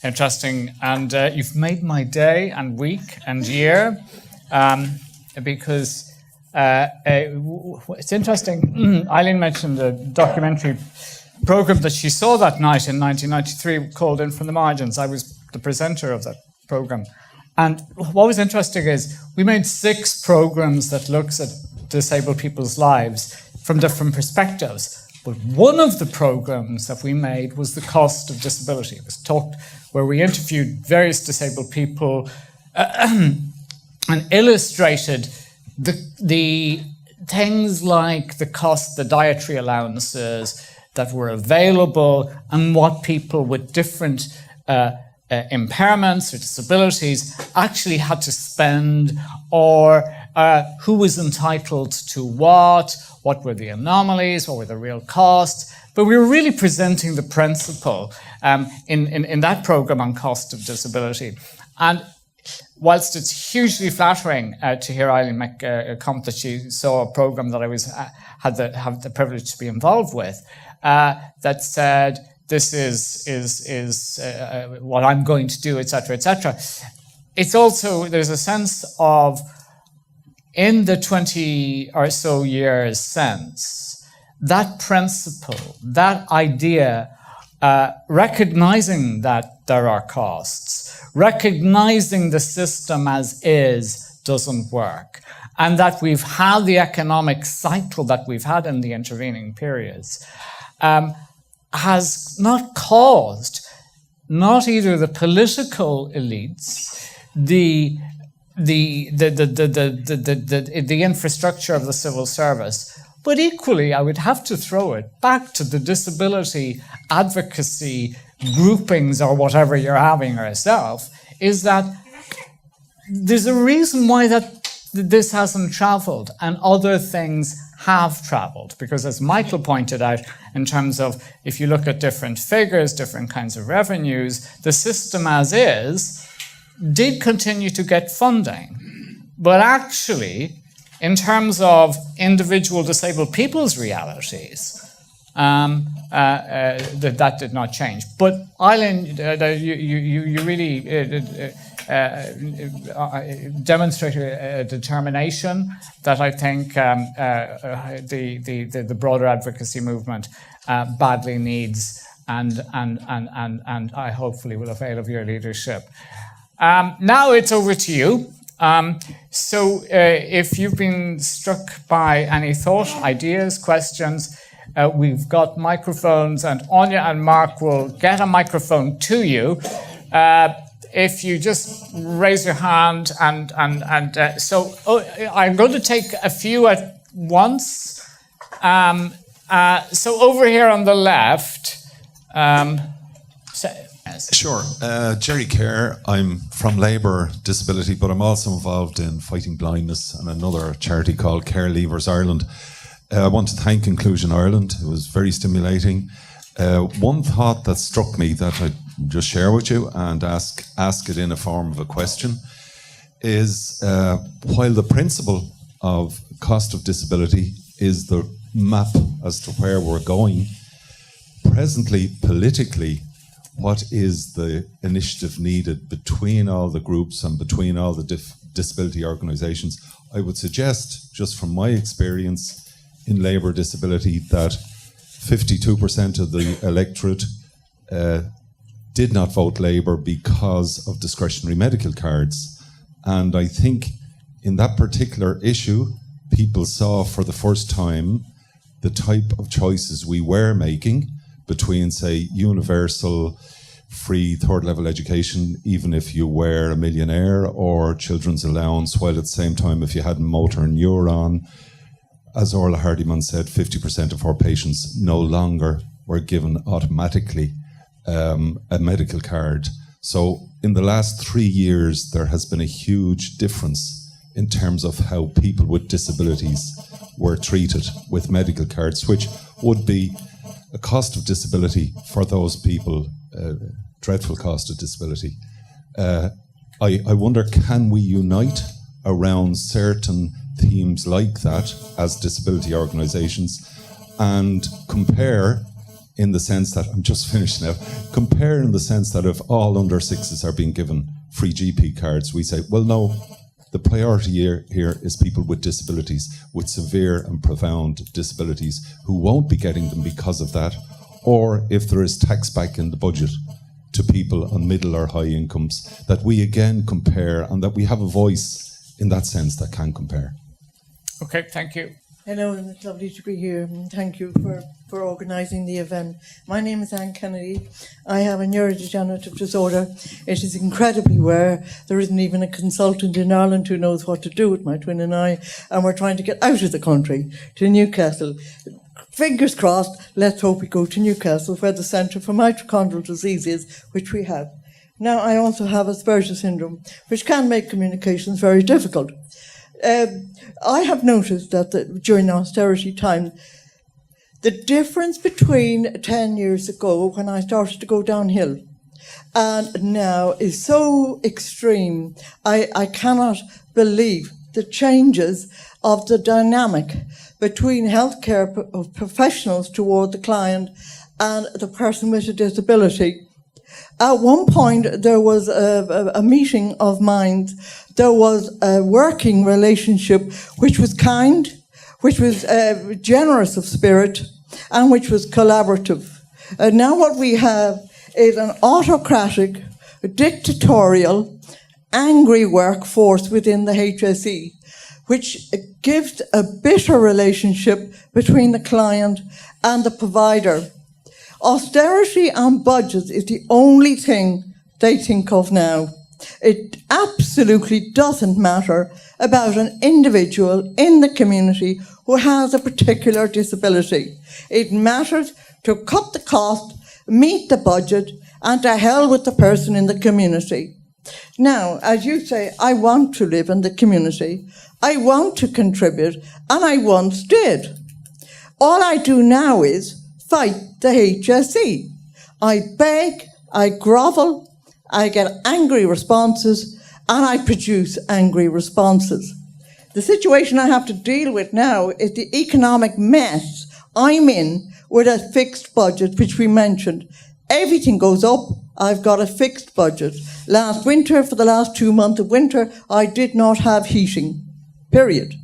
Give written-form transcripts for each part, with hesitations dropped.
interesting. And you've made my day and week and year because it's interesting. Eileen mentioned the documentary program that she saw that night in 1993 called In From the Margins. I was the presenter of that program. And what was interesting is we made 6 programs that looks at disabled people's lives from different perspectives. But one of the programs that we made was the cost of disability. It was talked where we interviewed various disabled people and illustrated the things like the cost, the dietary allowances that were available, and what people with different impairments or disabilities actually had to spend, or who was entitled to what were the anomalies, what were the real costs. But we were really presenting the principle in that program on cost of disability. And whilst it's hugely flattering to hear Eileen make a comment that she saw a program that I had the privilege to be involved with, that said, this is what I'm going to do, etc., etc. It's also, there's a sense of, in the 20 or so years since, that principle, that idea, recognizing that there are costs, recognizing the system as is doesn't work, and that we've had the economic cycle that we've had in the intervening periods, has not caused not either the political elites, the infrastructure of the civil service, but equally, I would have to throw it back to the disability advocacy groupings or whatever you're having yourself, is that there's a reason why this hasn't traveled and other things have traveled. Because as Michael pointed out, in terms of if you look at different figures, different kinds of revenues, the system as is did continue to get funding. But actually, in terms of individual disabled people's realities, that did not change. But Eileen, you really demonstrated a determination that I think the broader advocacy movement badly needs, and I hopefully will avail of your leadership. Now it's over to you. So if you've been struck by any thought, ideas, questions, we've got microphones, and Anya and Mark will get a microphone to you. If you just raise your hand, so I'm going to take a few at once. So over here on the left. Sure. Jerry Kerr. I'm from Labour Disability, but I'm also involved in fighting blindness and another charity called Care Leavers Ireland. I want to thank Inclusion Ireland. It was very stimulating. One thought that struck me that I'd just share with you and ask it in a form of a question is, while the principle of cost of disability is the map as to where we're going, presently, politically, what is the initiative needed between all the groups and between all the disability organisations? I would suggest, just from my experience in Labour Disability, that 52% of the electorate did not vote Labour because of discretionary medical cards. And I think in that particular issue, people saw for the first time the type of choices we were making between, say, universal free third level education, even if you were a millionaire, or children's allowance, while at the same time, if you had motor neuron, as Orla Hardiman said, 50% of our patients no longer were given automatically a medical card. So in the last 3 years, there has been a huge difference in terms of how people with disabilities were treated with medical cards, which would be a cost of disability for those people, dreadful cost of disability. I wonder, can we unite around certain themes like that as disability organisations and compare in the sense that, I'm just finished now, compare in the sense that if all under sixes are being given free GP cards, we say, well, no, the priority here is people with disabilities, with severe and profound disabilities, who won't be getting them because of that, or if there is tax back in the budget to people on middle or high incomes, that we again compare and that we have a voice in that sense that can compare. Okay, thank you. Hello, and it's lovely to be here. And thank you for organising the event. My name is Anne Kennedy. I have a neurodegenerative disorder. It is incredibly rare. There isn't even a consultant in Ireland who knows what to do with my twin and I, and we're trying to get out of the country to Newcastle. Fingers crossed, let's hope we go to Newcastle, where the Centre for Mitochondrial Disease is, which we have. Now, I also have Asperger's syndrome, which can make communications very difficult. I have noticed that during austerity time, the difference between 10 years ago, when I started to go downhill, and now is so extreme. I cannot believe the changes of the dynamic between healthcare professionals toward the client and the person with a disability. At one point, there was a meeting of minds. There was a working relationship which was kind, which was generous of spirit, and which was collaborative. Now what we have is an autocratic, dictatorial, angry workforce within the HSE, which gives a bitter relationship between the client and the provider. Austerity and budgets is the only thing they think of now. It absolutely doesn't matter about an individual in the community who has a particular disability. It matters to cut the cost, meet the budget, and to hell with the person in the community. Now, as you say, I want to live in the community. I want to contribute, and I once did. All I do now is fight the HSE. I beg, I grovel, I get angry responses, and I produce angry responses. The situation I have to deal with now is the economic mess I'm in with a fixed budget, which we mentioned. Everything goes up, I've got a fixed budget. Last winter, for the last 2 months of winter, I did not have heating, period.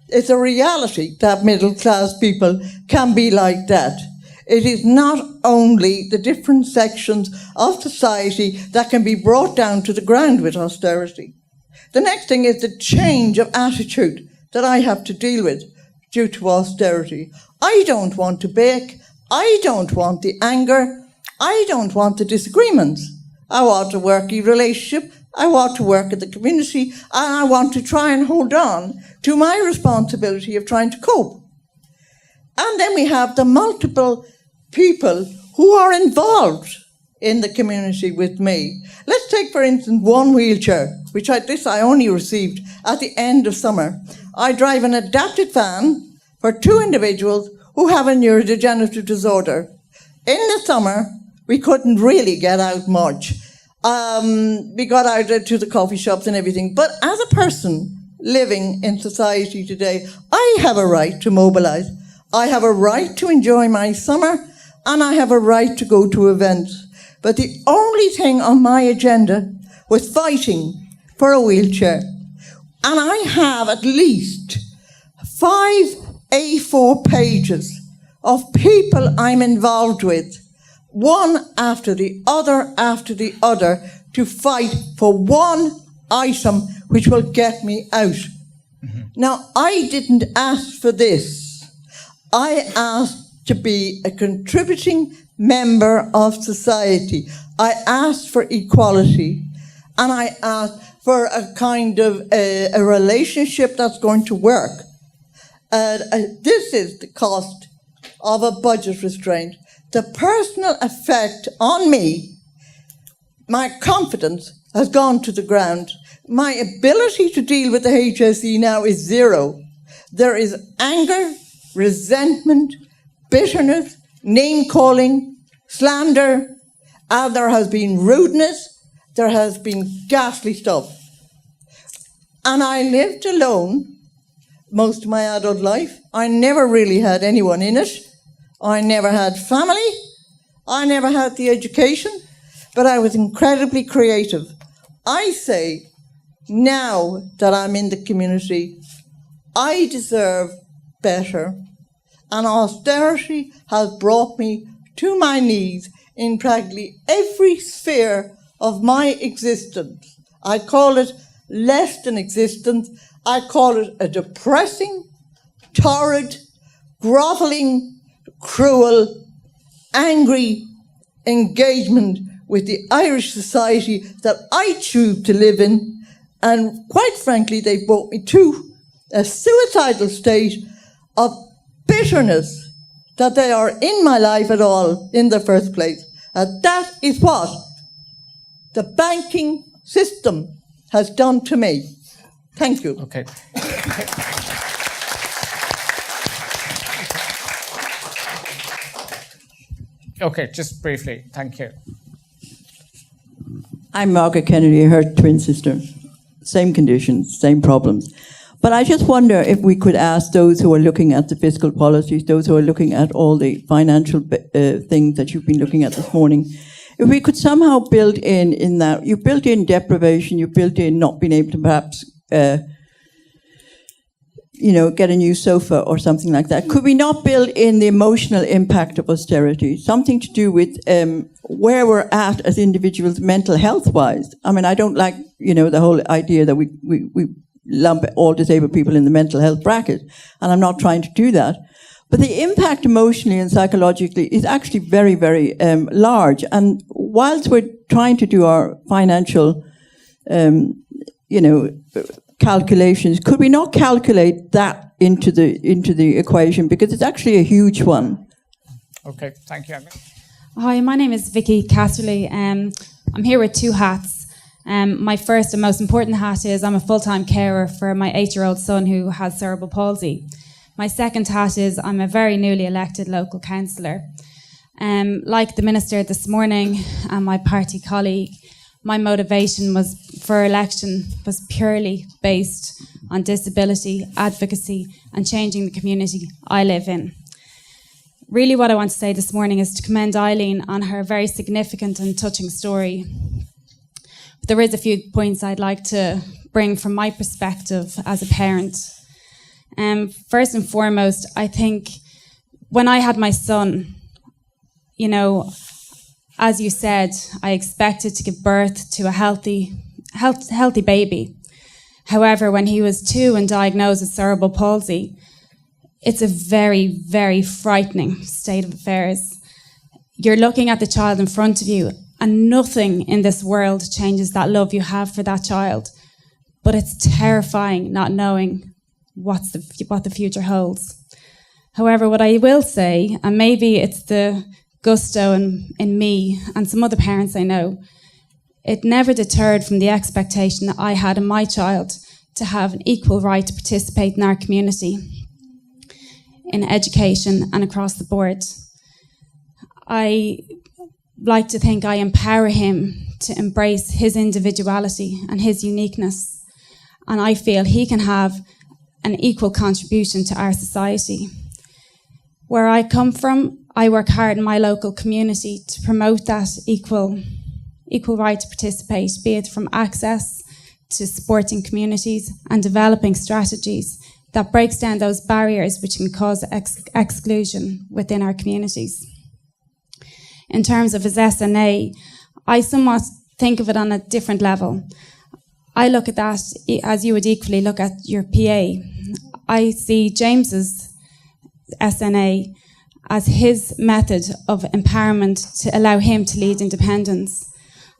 It's a reality that middle-class people can be like that. It is not only the different sections of society that can be brought down to the ground with austerity. The next thing is the change of attitude that I have to deal with due to austerity. I don't want to bake. I don't want the anger. I don't want the disagreements. I want a working relationship. I want to work in the community, and I want to try and hold on to my responsibility of trying to cope. And then we have the multiple people who are involved in the community with me. Let's take, for instance, one wheelchair, which I only received at the end of summer. I drive an adapted van for 2 individuals who have a neurodegenerative disorder. In the summer, we couldn't really get out much. We got out to the coffee shops and everything. But as a person living in society today, I have a right to mobilise. I have a right to enjoy my summer, and I have a right to go to events. But the only thing on my agenda was fighting for a wheelchair. And I have at least 5 A4 pages of people I'm involved with, one after the other, to fight for one item which will get me out. Mm-hmm. Now, I didn't ask for this. I asked to be a contributing member of society. I asked for equality, and I asked for a kind of a relationship that's going to work. This is the cost of a budget restraint. The personal effect on me, my confidence has gone to the ground. My ability to deal with the HSE now is zero. There is anger, resentment, bitterness, name-calling, slander, and there has been rudeness, there has been ghastly stuff. And I lived alone most of my adult life. I never really had anyone in it. I never had family. I never had the education, but I was incredibly creative. I say, now that I'm in the community, I deserve better. And austerity has brought me to my knees in practically every sphere of my existence. I call it less than existence. I call it a depressing, torrid, grovelling, cruel, angry engagement with the Irish society that I choose to live in. And quite frankly, they brought me to a suicidal state of bitterness that they are in my life at all in the first place. And that is what the banking system has done to me. Thank you. Okay. Okay, just briefly. Thank you. I'm Margaret Kennedy, her twin sister. Same conditions, same problems. But I just wonder if we could ask those who are looking at the fiscal policies, those who are looking at all the financial things that you've been looking at this morning, if we could somehow build in that, you built in deprivation, you built in not being able to perhaps, get a new sofa or something like that. Could we not build in the emotional impact of austerity, something to do with where we're at as individuals mental health-wise? I mean, I don't like, the whole idea that we lump all disabled people in the mental health bracket, and I'm not trying to do that. But the impact emotionally and psychologically is actually very, very large. And whilst we're trying to do our financial, calculations, could we not calculate that into the equation, because it's actually a huge one? Okay, thank you. Hi, my name is Vicky Casterly. I'm here with two hats. My first and most important hat is I'm a full-time carer for my 8-year-old son who has cerebral palsy. My second hat is I'm a very newly elected local councillor. Like the Minister this morning and my party colleague, my motivation for election was purely based on disability, advocacy, and changing the community I live in. Really what I want to say this morning is to commend Eileen on her very significant and touching story. But there is a few points I'd like to bring from my perspective as a parent. First and foremost, I think when I had my son, as you said, I expected to give birth to a healthy baby. However, when he was 2 and diagnosed with cerebral palsy, it's a very, very frightening state of affairs. You're looking at the child in front of you, and nothing in this world changes that love you have for that child. But it's terrifying not knowing what the future holds. However, what I will say, and maybe it's the gusto in me and some other parents I know, it never deterred from the expectation that I had in my child to have an equal right to participate in our community, in education and across the board. I like to think I empower him to embrace his individuality and his uniqueness, and I feel he can have an equal contribution to our society. Where I come from, I work hard in my local community to promote that equal right to participate, be it from access to supporting communities and developing strategies that breaks down those barriers which can cause exclusion within our communities. In terms of his SNA, I somewhat think of it on a different level. I look at that as you would equally look at your PA. I see James's SNA as his method of empowerment to allow him to lead independence.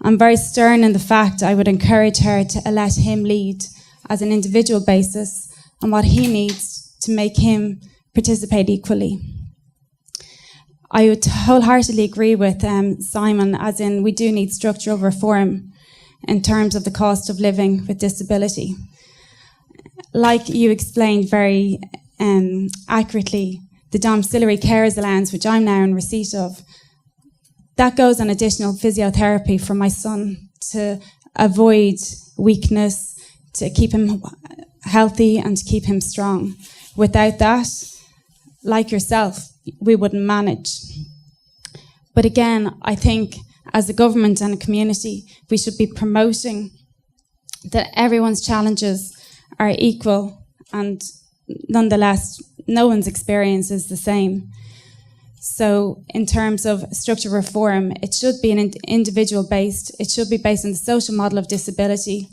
I'm very stern in the fact I would encourage her to let him lead as an individual basis and what he needs to make him participate equally. I would wholeheartedly agree with Simon, as in we do need structural reform in terms of the cost of living with disability. Like you explained very accurately, the domiciliary carers allowance, which I'm now in receipt of, that goes on additional physiotherapy for my son to avoid weakness, to keep him healthy and to keep him strong. Without that, like yourself, we wouldn't manage. But again, I think as a government and a community, we should be promoting that everyone's challenges are equal, and nonetheless, no one's experience is the same. So in terms of structural reform, it should be an individual-based, it should be based on the social model of disability,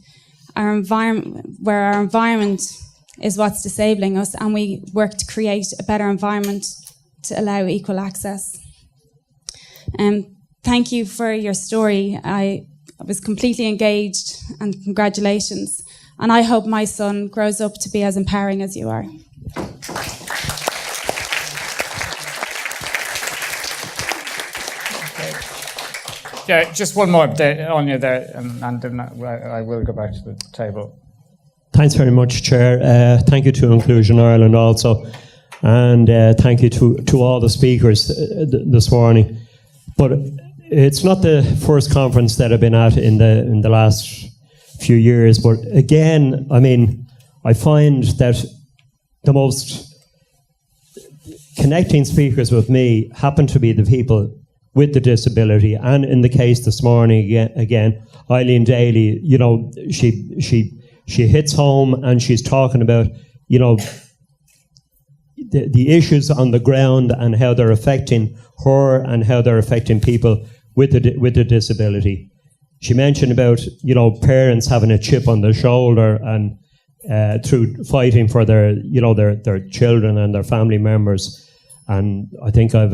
our environment, where our environment is what's disabling us, and we work to create a better environment to allow equal access. Thank you for your story. I was completely engaged, and congratulations. And I hope my son grows up to be as empowering as you are. Yeah, just one more update on you there, and then I will go back to the table. Thanks very much, Chair. Thank you to Inclusion Ireland also, and thank you to all the speakers this morning. But it's not the first conference that I've been at in the last few years. But again, I mean, I find that the most connecting speakers with me happen to be the people with the disability. And in the case this morning, again, Eileen Daly, you know, she hits home, and she's talking about, you know, the issues on the ground and how they're affecting her and how they're affecting people with the disability. She mentioned about, you know, parents having a chip on their shoulder and through fighting for their, you know, their children and their family members. And I think I've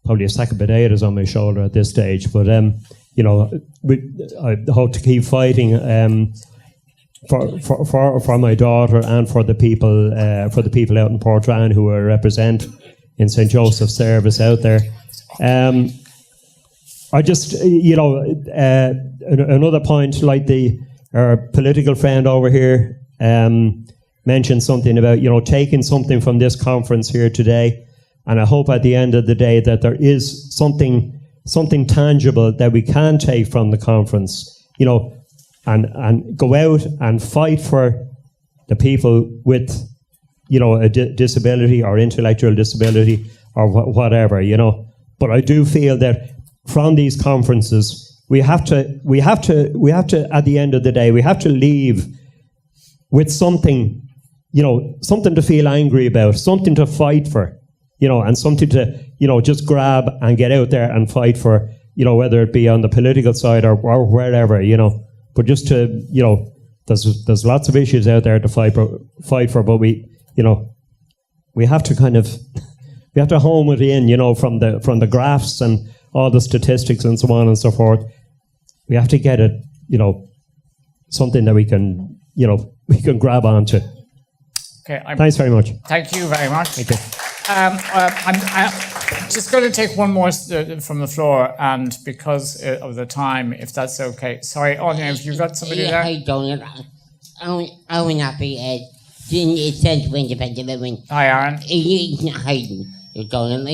probably a sack of potatoes on my shoulder at this stage, but you know, I hope to keep fighting for my daughter and for the people out in Portrane who I represent in St. Joseph's Service out there. I just, you know, another point, like our political friend over here mentioned something about, you know, taking something from this conference here today. And I hope at the end of the day that there is something tangible that we can take from the conference, you know, and go out and fight for the people with, you know, a disability or intellectual disability or whatever, you know. But I do feel that from these conferences, we have to, at the end of the day, we have to leave with something, you know, something to feel angry about, something to fight for. You know, and something to, you know, just grab and get out there and fight for, you know, whether it be on the political side or wherever, you know. But just to, you know, there's lots of issues out there to fight for, but we, you know, we have to kind of, we have to home it in, you know, from the graphs and all the statistics and so on and so forth. We have to get it, you know, something that we can, you know, we can grab onto. Okay. Thanks very much. Thank you very much. Thank you. I'm just going to take one more from the floor, and because of the time, if that's okay. Sorry, Anya, have you got somebody there? I don't. I will not be independent living. Hi, Aaron. You don't.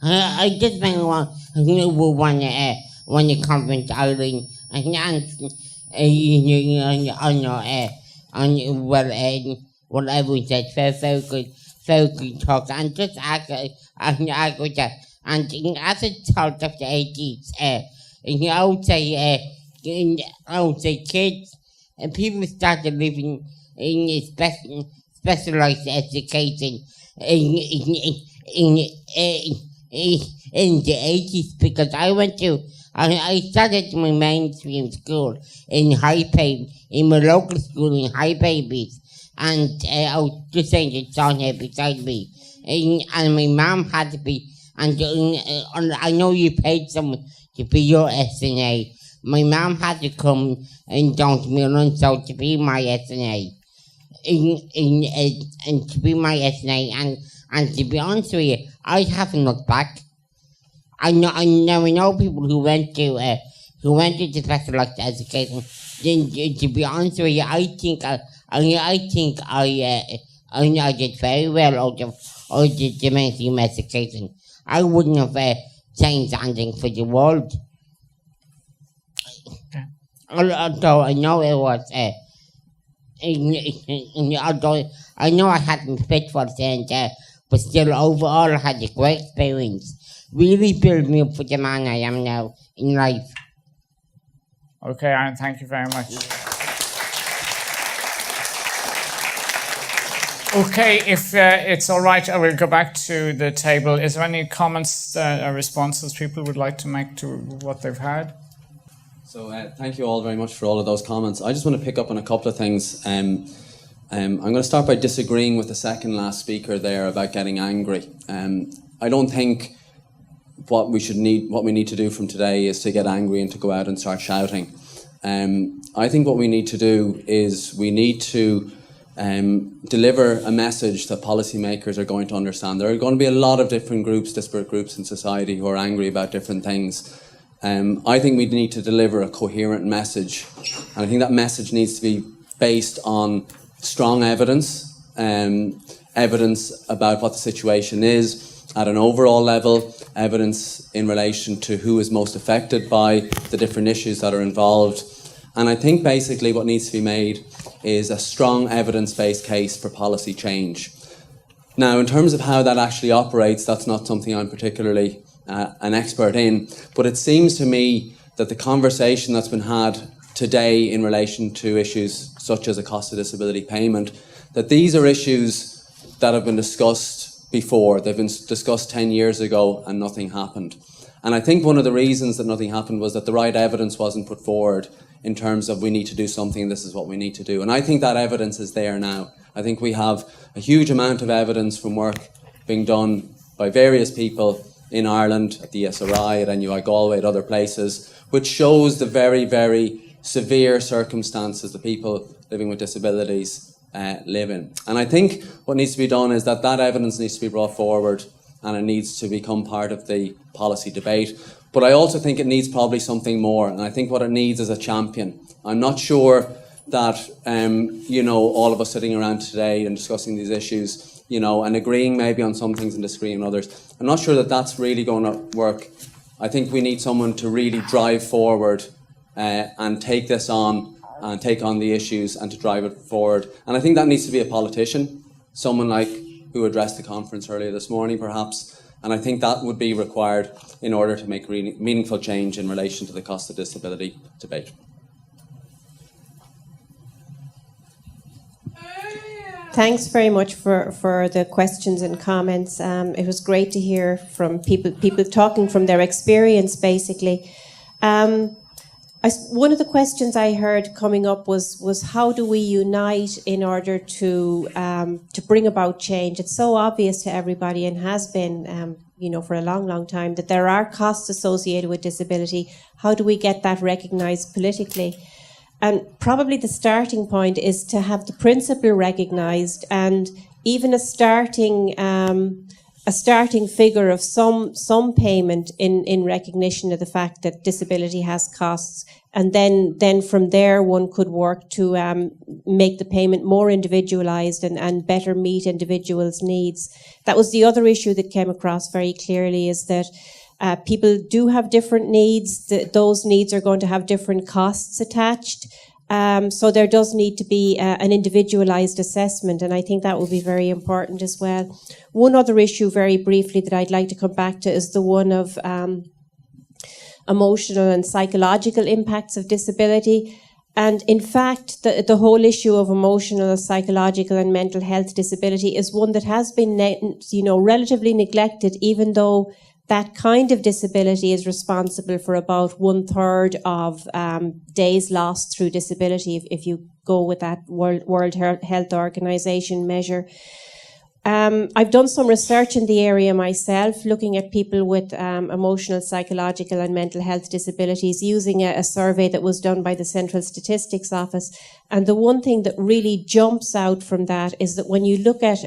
I just been one the conference Ireland and what everyone said, very good. So good talk, and just I go that, and as a child of the 80s, I would say kids and people started living in specialized education in the 80s, because I started my mainstream school in High Bay, in my local school in High Babies. And I was just saying to John here beside me, and my mom had to be, and I know you paid someone to be your SNA. My mom had to come and down to Milan, so to be my SNA, and to be my SNA, and to be honest with you, I haven't looked back. I know people who went to the specialized education. Then, to be honest with you, I think I did very well out of the mainstream education. I wouldn't have changed anything for the world. Although I know it was, although I know I hadn't fit for it, but still overall had a great experience. Really built me up for the man I am now in life. Okay, Aaron, thank you very much. Okay, if it's all right, I will go back to the table. Is there any comments or responses people would like to make to what they've heard? So thank you all very much for all of those comments. I just want to pick up on a couple of things. I'm going to start by disagreeing with the second last speaker there about getting angry. I don't think what we need to do from today is to get angry and to go out and start shouting. I think what we need to do is we need to deliver a message that policymakers are going to understand. There are going to be a lot of different groups, disparate groups in society who are angry about different things. I think we need to deliver a coherent message, and I think that message needs to be based on strong evidence, evidence about what the situation is at an overall level, evidence in relation to who is most affected by the different issues that are involved. And I think basically what needs to be made is a strong evidence-based case for policy change. Now, in terms of how that actually operates, that's not something I'm particularly an expert in, but it seems to me that the conversation that's been had today in relation to issues such as a cost of disability payment, that these are issues that have been discussed before. They've been discussed 10 years ago and nothing happened. And I think one of the reasons that nothing happened was that the right evidence wasn't put forward in terms of we need to do something, this is what we need to do. And I think that evidence is there now. I think we have a huge amount of evidence from work being done by various people in Ireland, at the ESRI, at NUI Galway, at other places, which shows the very, very severe circumstances that people living with disabilities live in. And I think what needs to be done is that evidence needs to be brought forward and it needs to become part of the policy debate. But I also think it needs probably something more, and I think what it needs is a champion. I'm not sure that, all of us sitting around today and discussing these issues, and agreeing maybe on some things and disagreeing on others, I'm not sure that that's really going to work. I think we need someone to really drive forward and take this on and take on the issues and to drive it forward. And I think that needs to be a politician, someone like who addressed the conference earlier this morning perhaps, and I think that would be required in order to make meaningful change in relation to the cost of disability debate. Thanks very much for the questions and comments. It was great to hear from people talking from their experience, basically. One of the questions I heard coming up was how do we unite in order to bring about change? It's so obvious to everybody and has been, for a long, long time that there are costs associated with disability. How do we get that recognised politically? And probably the starting point is to have the principle recognised, and even a starting figure of some payment in recognition of the fact that disability has costs, and then from there one could work to make the payment more individualised and better meet individuals' needs. That was the other issue that came across very clearly, is that people do have different needs. Those needs are going to have different costs attached. So there does need to be an individualised assessment, and I think that will be very important as well. One other issue, very briefly, that I'd like to come back to is the one of emotional and psychological impacts of disability. And in fact, the whole issue of emotional, psychological and mental health disability is one that has been relatively neglected, even though that kind of disability is responsible for about 1/3 of days lost through disability, if you go with that World Health Organization measure. I've done some research in the area myself, looking at people with emotional, psychological and mental health disabilities, using a survey that was done by the Central Statistics Office. And the one thing that really jumps out from that is that when you look at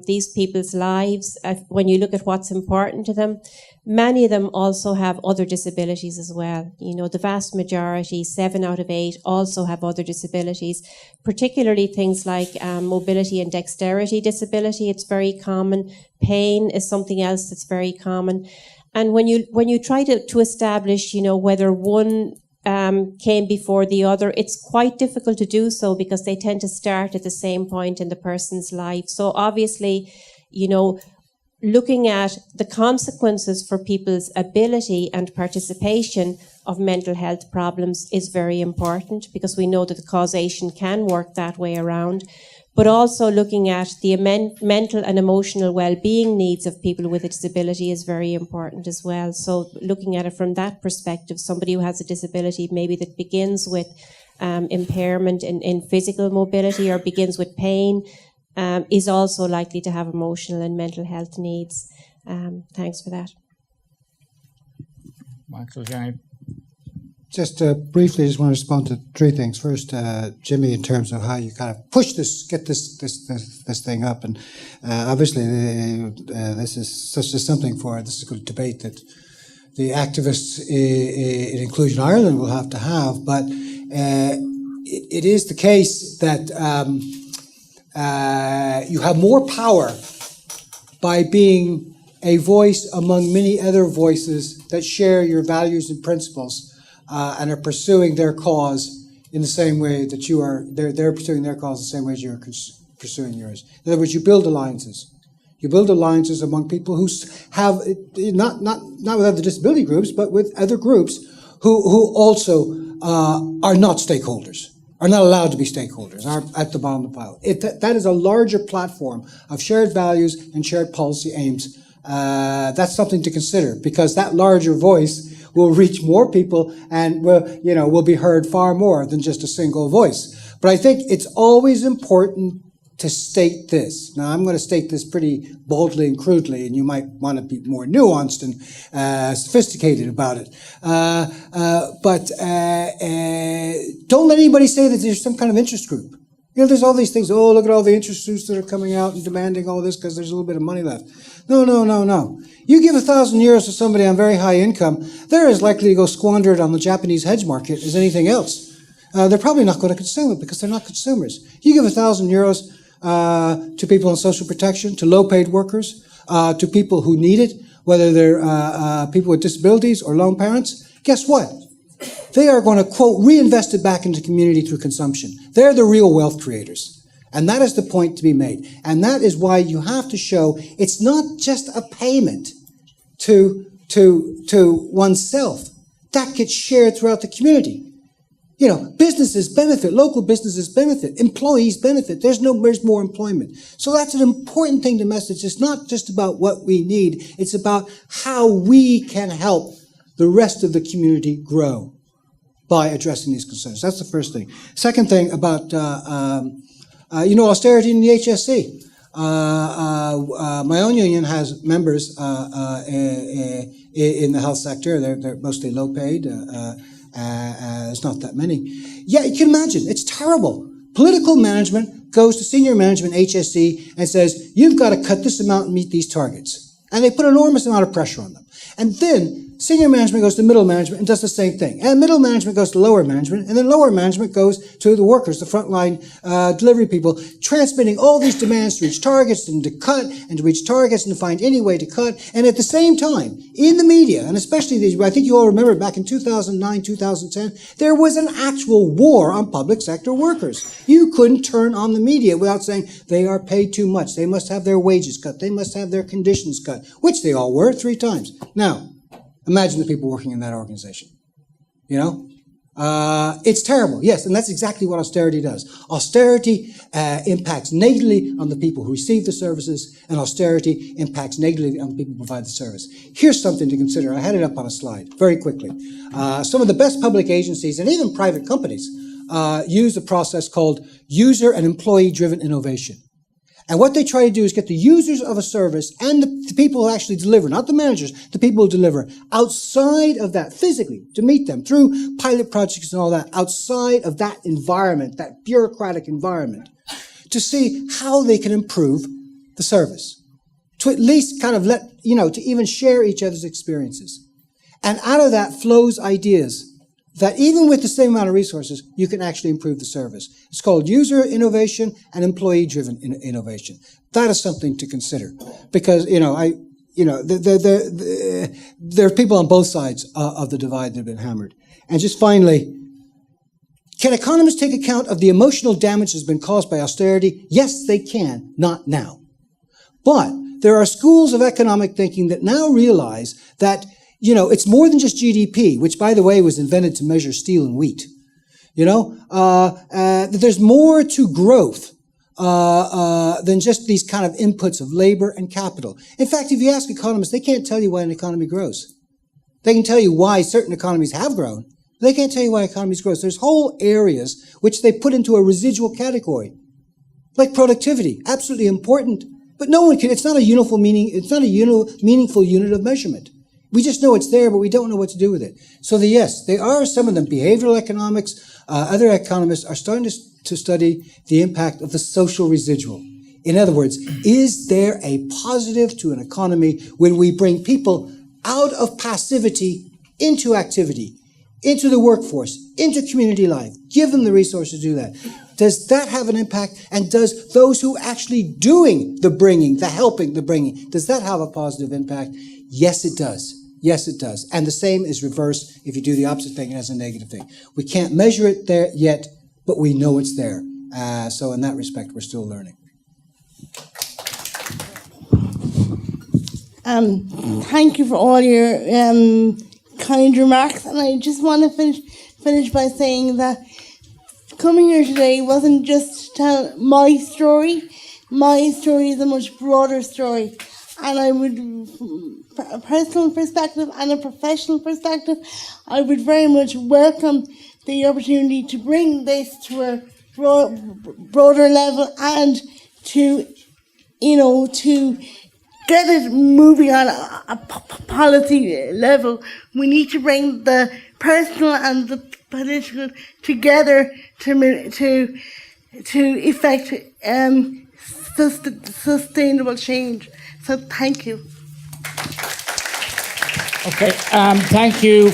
these people's lives, when you look at what's important to them, many of them also have other disabilities as well. The vast majority, 7 out of 8, also have other disabilities, particularly things like mobility and dexterity disability. It's very common. Pain is something else that's very common. And when you try to establish, whether one came before the other, it's quite difficult to do so because they tend to start at the same point in the person's life. So obviously, looking at the consequences for people's ability and participation of mental health problems is very important, because we know that the causation can work that way around. But also looking at the mental and emotional well-being needs of people with a disability is very important as well. So looking at it from that perspective, somebody who has a disability maybe that begins with impairment in physical mobility or begins with pain is also likely to have emotional and mental health needs. Thanks for that. Michael, Jenny. Just briefly, just want to respond to three things. First, Jimmy, in terms of how you kind of push this, get this thing up, and obviously this is something for this is a good debate that the activists in Inclusion Ireland will have to have. But it is the case that you have more power by being a voice among many other voices that share your values and principles. And are pursuing their cause in the same way that you are. They're pursuing their cause the same way as you're pursuing yours. In other words, you build alliances. You build alliances among people who have not with other disability groups, but with other groups who also are not stakeholders, are not allowed to be stakeholders, are at the bottom of the pile. That is a larger platform of shared values and shared policy aims. That's something to consider, because that larger voice will reach more people and will be heard far more than just a single voice. But I think it's always important to state this. Now, I'm going to state this pretty boldly and crudely, and you might want to be more nuanced and sophisticated about it. But don't let anybody say that there's some kind of interest group. There's all these things. Oh, look at all the interest groups that are coming out and demanding all this because there's a little bit of money left. No. You give €1,000 to somebody on very high income, they're as likely to go squander it on the Japanese hedge market as anything else. They're probably not going to consume it because they're not consumers. You give €1,000 to people on social protection, to low-paid workers, to people who need it, whether they're people with disabilities or lone parents. Guess what? They are going to, quote, reinvest it back into the community through consumption. They're the real wealth creators. And that is the point to be made. And that is why you have to show it's not just a payment to oneself. That gets shared throughout the community. Businesses benefit, local businesses benefit, employees benefit. There's more employment. So that's an important thing to message. It's not just about what we need. It's about how we can help the rest of the community grow by addressing these concerns. That's the first thing. Second thing about, austerity in the HSE. My own union has members in the health sector. They're mostly low paid. There's not that many. Yeah, you can imagine. It's terrible. Political management goes to senior management, HSE, and says, you've got to cut this amount and meet these targets. And they put an enormous amount of pressure on them. And then senior management goes to middle management and does the same thing. And middle management goes to lower management, and then lower management goes to the workers, the frontline delivery people, transmitting all these demands to reach targets and to cut and to reach targets and to find any way to cut. And at the same time, in the media, and especially these, I think you all remember back in 2009, 2010, there was an actual war on public sector workers. You couldn't turn on the media without saying they are paid too much. They must have their wages cut. They must have their conditions cut, which they all were 3 times. Now, imagine the people working in that organization. It's terrible. Yes, and that's exactly what austerity does. Austerity impacts negatively on the people who receive the services, and austerity impacts negatively on the people who provide the service. Here's something to consider. I had it up on a slide very quickly. Some of the best public agencies and even private companies use a process called user and employee-driven innovation. And what they try to do is get the users of a service and the people who actually deliver, not the managers, the people who deliver, outside of that physically, to meet them through pilot projects and all that, outside of that environment, that bureaucratic environment, to see how they can improve the service. To at least kind of to even share each other's experiences. And out of that flows ideas that even with the same amount of resources, you can actually improve the service. It's called user innovation and employee-driven innovation. That is something to consider, because there are people on both sides of the divide that have been hammered. And just finally, can economists take account of the emotional damage that's been caused by austerity? Yes, they can. Not now. But there are schools of economic thinking that now realize that, it's more than just GDP, which, by the way, was invented to measure steel and wheat. That there's more to growth than just these kind of inputs of labor and capital. In fact, if you ask economists, they can't tell you why an economy grows. They can tell you why certain economies have grown. But they can't tell you why economies grow. So there's whole areas which they put into a residual category, like productivity, absolutely important. But no one can. It's not a uniform meaning. It's not a meaningful unit of measurement. We just know it's there, but we don't know what to do with it. So yes, they are some of them. Behavioral economics, other economists are starting to study the impact of the social residual. In other words, is there a positive to an economy when we bring people out of passivity into activity, into the workforce, into community life, give them the resources to do that? Does that have an impact? And does those who actually doing the bringing, the helping, the bringing, does that have a positive impact? Yes, it does. Yes, it does. And the same is reversed if you do the opposite thing as a negative thing. We can't measure it there yet, but we know it's there. So in that respect, we're still learning. Thank you for all your kind remarks. And I just want to finish by saying that coming here today wasn't just to tell my story. My story is a much broader story. And I would, from a personal perspective and a professional perspective, I would very much welcome the opportunity to bring this to a broader level and to get it moving on a policy level. We need to bring the personal and the political together to effect sustainable change. So thank you. Okay, thank you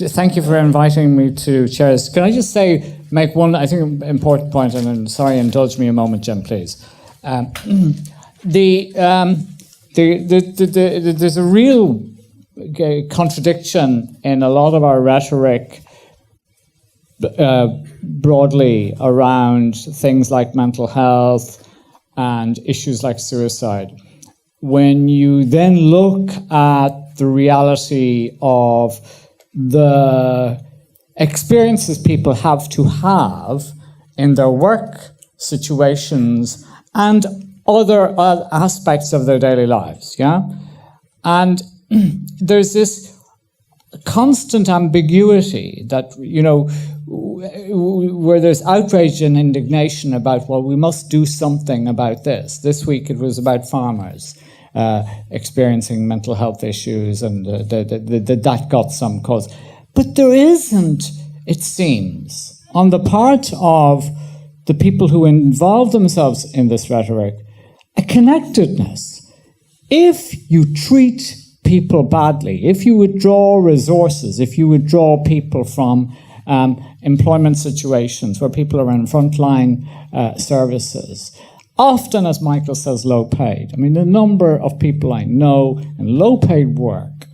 thank you for inviting me to chair this. Can I just make one, I think, important point, and then, sorry, indulge me a moment, Jim, please. There's a real contradiction in a lot of our rhetoric broadly around things like mental health and issues like suicide. When you then look at the reality of the experiences people have to have in their work situations and other aspects of their daily lives, yeah? And there's this constant ambiguity that, where there's outrage and indignation about, well, we must do something about this. This week it was about farmers experiencing mental health issues, and that got some cause. But there isn't, it seems, on the part of the people who involve themselves in this rhetoric, a connectedness. If you treat people badly, if you withdraw resources, if you withdraw people from employment situations where people are in frontline services, often, as Michael says, low paid. I mean, the number of people I know in low paid work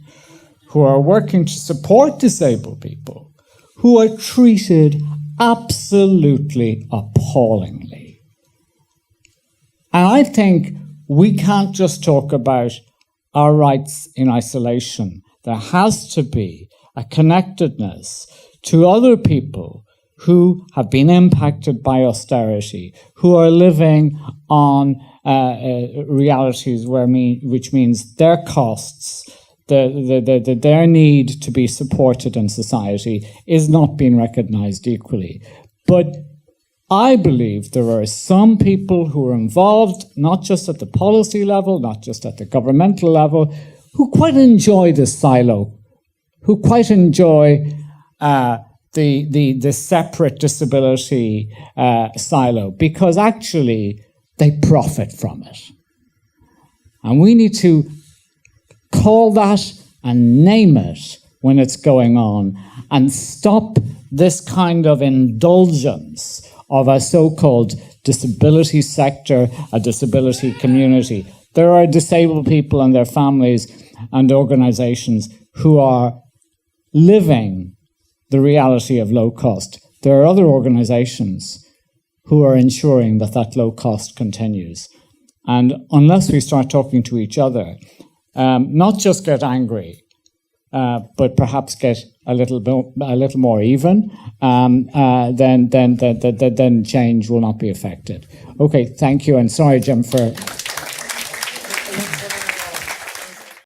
who are working to support disabled people who are treated absolutely appallingly. And I think we can't just talk about our rights in isolation. There has to be a connectedness to other people who have been impacted by austerity, who are living on realities which means their costs, their need to be supported in society is not being recognised equally. But I believe there are some people who are involved, not just at the policy level, not just at the governmental level, who quite enjoy this silo, who quite enjoy the separate disability silo, because actually they profit from it. And we need to call that and name it when it's going on, and stop this kind of indulgence of a so-called disability sector, a disability community. There are disabled people and their families and organizations who are living the reality of low cost. There are other organizations who are ensuring that that low cost continues. And unless we start talking to each other, not just get angry, but perhaps get a little more even, then change will not be affected. Okay, thank you, and sorry, Jim, for